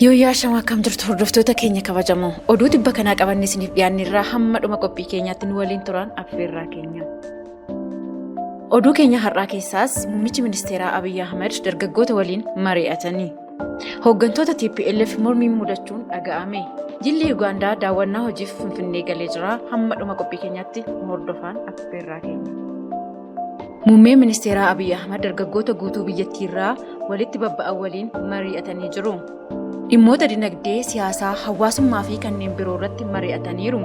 Yoo shama akkam jirtu hordoftoota keenya kabajamoo oduu tibba kanaa qabanne isiniif dhiyaannirraa hamma dhuma qophii keenyaatti nu waliin turan affeerraa keenya. Oduu keenya har'aa keessaas muummichi ministeeraa Abiy Ahmed dargaggoota waliin mari'atanii. Hooggantoota TPLF mormii mudachuun dhaga'ame. Jilli Ugaandaa daawwannaa hojiif Finfinnee galee jira. Hamma dhuma qophii keenyaatti nu hordofaan affeerraa keenya. Muummeen ministeeraa Abiy Ahmed dargaggoota guutuu biyyattiirraa walitti babba'an waliin mari'atanii jiru. Dhimmoota dinagdee, siyaasaa, hawaasummaa fi kanneen biroo irratti mari'ataniiru.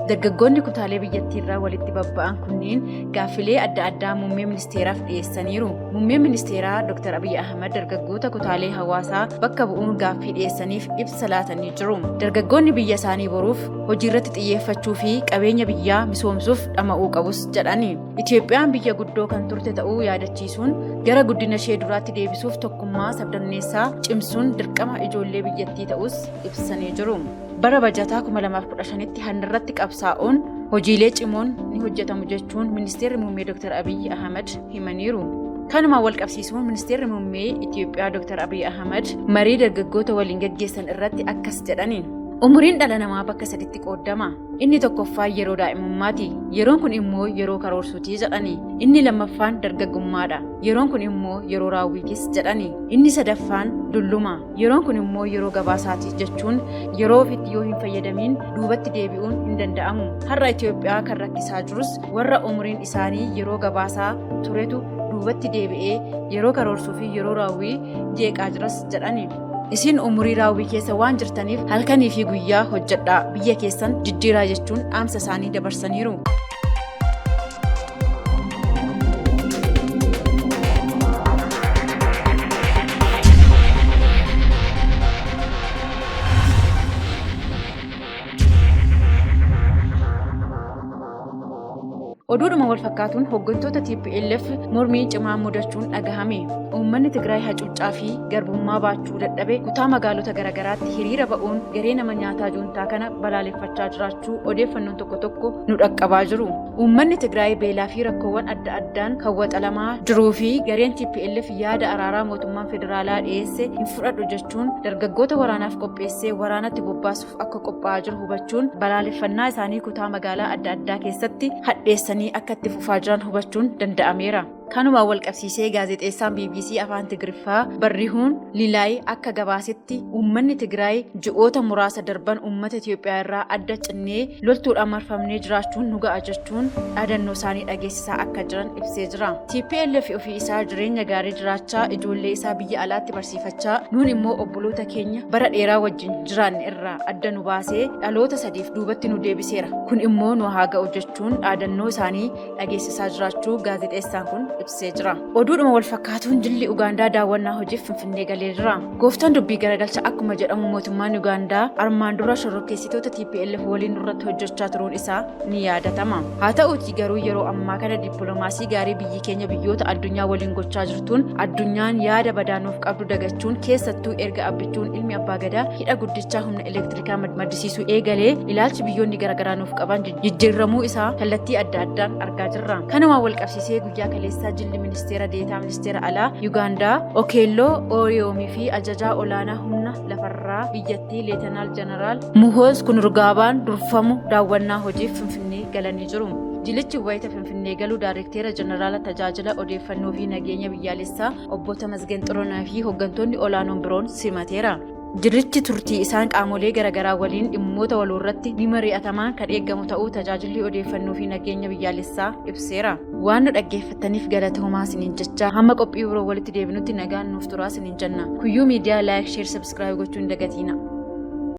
Dargaggoonni kutaalee biyyattiirraa walitti babba'an kunneen gaaffilee adda addaa muummee ministeeraaf dhiyeessaniiru. Muummeen ministeeraa Dr. Abiy Ahmed dargaggoota kutaalee hawaasaa bakka bu'uun gaaffii dhiyeessaniif ibsa laatanii jiru. Dargaggoonni biyya isaanii boruuf hojii irratti xiyyeeffachuu fi qabeenya biyyaa misoomsuuf dhama'uu qabus jedhani. Itoophiyaan biyya guddoo kan turte ta'uu yaadachiisuun gara guddina ishee duraatti deebisuuf tokkummaa sabdanneessaa cimsuun dirqama ijoollee biyyattii ta'us ibsanii jiru. Bara bajataa 2015tti handarratti qabsaa'uun hojiilee cimoon ni hojjetamu jechuun ministeerri muummee Dr. Abiy Ahmed himaniiru. Kanuma wal qabsiisuun ministeerri muummee Itoophiyaa Dr. Abiy Ahmed marii dargaggoota waliin gaggeessan irratti akkas jedhani. Umuriin dhala namaa bakka saditti qoodama. Inni tokkoffaan yeroo daa'imummaati. Yeroon kun immoo yeroo karoorsuutii jedhani. Inni lammaffaan dargaggummaadha. Yeroon kun immoo yeroo raawwiitis jedhani. Inni sadaffaan dulluma. Yeroon kun immoo yeroo gabaasaati jechuun yeroo ofitti yoo hin fayyadamiin duubatti deebi'uun hin danda'amu. Har'a Itoophiyaa kan rakkisaa jirus warra umuriin isaanii yeroo gabaasaa turetu duubatti deebi'ee yeroo karoorsuu fi yeroo raawwii jeeqaa jiras jedhani. Isin umurii raawwii keessa waan jirtaniif halkanii fi guyyaa hojjedhaa biyya keessan jijjiiraa jechuun dhaamsa isaanii dabarsaniiru. Oduudhuma wal fakkaatuun hooggantoota TPLF mormii cimaa mudachuun dhagahame. Uummanni Tigraay hacuuccaa fi garbummaa baachuu dadhabe kutaa magaalota garaagaraatti hiriira ba'uun garee nama nyaataa juuntaa kana balaaleffachaa jiraachuu odeeffannoon tokko tokko nu dhaqqabaa jiru. Uummanni Tigraay beelaa fi rakkoowwan adda addaan kan waxalamaa jiruu fi gareen TPLF yaada araaraa mootummaan federaalaa dhiyeesse hin fudhadhu jechuun dargaggoota waraanaaf qopheessee waraanatti bobbaasuuf akka qophaa'aa jiru hubachuun balaaleffannaa isaanii kutaa magaalaa adda addaa keessatti hadheessanii akka itti fufaa jiran hubachuun danda'ameera. Kanuma wal qabsiisee gaazexeessaan BBC Afaan Tigriffaa Barrihuun Lilaay akka gabaasetti uummanni Tigraay ji'oota muraasa darban uummata Itoophiyaa irraa adda cinnee loltuudhaan marfamnee jiraachuun nu ga'a jechuun dhaadannoo isaanii dhageessisaa akka jiran ibsee jira. TPLF ofii isaa jireenya gaarii jiraachaa ijoollee isaa biyya alaatti barsiifachaa nuun immoo obboloota keenya bara dheeraa wajjin jiraanne irraa adda nu baasee dhaloota sadiif duubatti nu deebiseera. Kun immoo nu haa ga'u jechuun dhaadannoo isaanii dhageessisaa jiraachuu gaazexeessaan kun ibsee jira. Oduudhuma wal fakkaatuun jilli Ugaandaa daawwannaa hojiif Finfinnee galee jira. Gooftaan dubbii garagalcha akkuma jedhamu mootummaan Ugaandaa armaan dura shororkeessitoota TPLF waliin irratti hojjechaa turuun isaa ni yaadatama. Haa ta'uutii garuu yeroo ammaa kana dippiloomaasii gaarii biyyi keenya biyyoota addunyaa waliin gochaa jirtuun addunyaan yaada badaanuuf qabdu dagachuun keessattuu erga abbichuun ilmi abbaa gadaa hidha guddichaa humna elektirikaa maddisiisuu eegalee ilaalchi biyyoonni garaagaraa nuuf qaban jijjiiramuu isaa kallattii adda addaan argaa jirra. Kanuma wal qabsiisee guyyaa kaleessaa jilli ministeera deetaa ministeera alaa Ugaandaa Okeelloo Ooriyoomii fi ajajaa olaanaa humna lafarraa biyyattii Leetanaal Jeneraal Muhoos Kunurgaabaan durfamu daawwannaa hojiif Finfinnee galanii jiru. Jilichi wayita Finfinnee galuu Daayirekteera Jeneraala tajaajila odeeffannoo fi nageenya biyyaalessaa obbo Tamasgen Xiroonaa fi hooggantoonni olaanoon biroon simateera. Jilichi turtii isaan qaamolee garaagaraa waliin dhimmoota walirratti ni mari'atamaan kan eegamu ta'uu tajaajilli odeeffannoo fi nageenya biyyaalessaa ibseera. Waan nu dhaggeeffattaniif galatoomaa isiniin jecha hamma qophii biroo walitti deebinutti nagaan nuuf turaa isiniin jenna. Kuyyuu miidiyaa laayik, sheer, sabskiraayib gochuun hin dagatinaa.